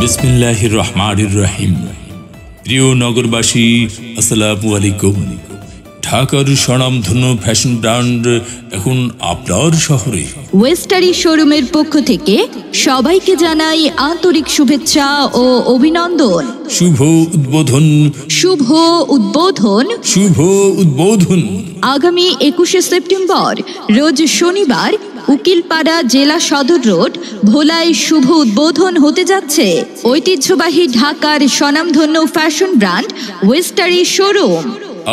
বিসমিল্লাহির রহমানির রহিম। প্রিয় নগরবাসী, আসসালামু আলাইকুম। ঢাকার স্বনামধন্য ফ্যাশন ব্র্যান্ড এখন আপনার শহরে। ওয়েস্টারি শোরুমের পক্ষ থেকে সবাইকে জানাই আন্তরিক শুভেচ্ছা ও অভিনন্দন। শুভ উদ্বোধন, শুভ উদ্বোধন, শুভ উদ্বোধন। আগামী 21শে সেপ্টেম্বর রোজ শনিবার উকিলপাড়া জেলা সদর রোড ভোলায় শুভ উদ্বোধন হতে যাচ্ছে ঐতিহ্যবাহী ঢাকার স্বনামধন্য ফ্যাশন ব্র্যান্ড ওয়েস্টারি শোরুম।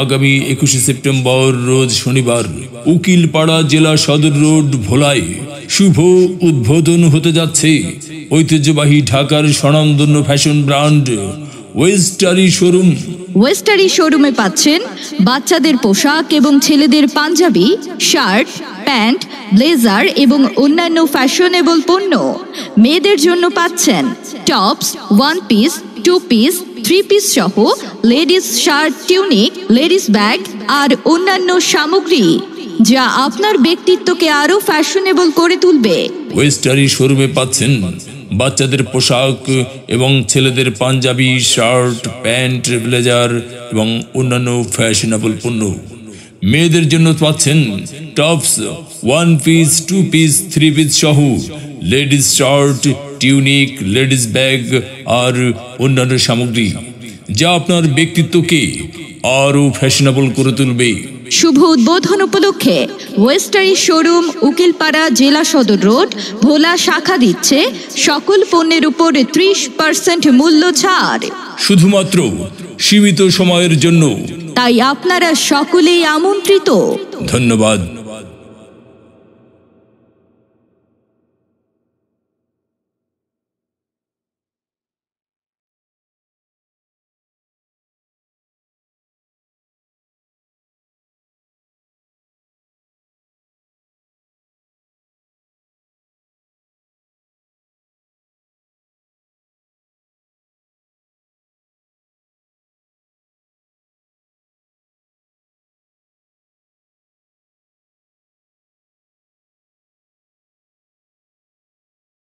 আগামী 21শে সেপ্টেম্বর রোজ শনিবার উকিলপাড়া জেলা সদর রোড ভোলায় শুভ উদ্বোধন হতে যাচ্ছে ঐতিহ্যবাহী ঢাকার স্বনামধন্য ফ্যাশন ব্র্যান্ড ওয়েস্টারি শোরুম। ওয়েস্টারি শোরুমে পাচ্ছেন বাচ্চাদের পোশাক এবং ছেলেদের পাঞ্জাবি, শার্ট, প্যান্ট, ব্লেজার এবং অন্যান্য ফ্যাশনেবল পণ্য। মেয়েদের জন্য পাচ্ছেন tops, one piece, two piece, three piece সহ ladies shirt, tunic, ladies bag আর অন্যান্য সামগ্রী যা আপনার ব্যক্তিত্বকে আরো ফ্যাশনেবল করে তুলবে। ওয়েস্টারি শোরুমে পাচ্ছেন বাচ্চাদের পোশাক এবং ছেলেদের পাঞ্জাবি, শার্ট, প্যান্ট, ব্লেজার এবং অন্যান্য ফ্যাশনেবল পণ্য। মেয়েদের জন্য পাচ্ছেন tops, one piece, two piece, three piece সহ ladies shirt, tunic, ladies bag আর অন্যান্য সামগ্রী যা আপনার ব্যক্তিত্বকে আরও ফ্যাশনেবল করে তুলবে। শুভ উদ্বোধন উপলক্ষে ওয়েস্টারি শোরুম উকিলপাড়া জেলা সদর রোড ভোলা শাখা দিচ্ছে সকল পণ্যের উপর 30% মূল্য ছাড়, শুধুমাত্র সীমিত সময়ের জন্য। তাই আপনারা সকলেই আমন্ত্রিত। ধন্যবাদ।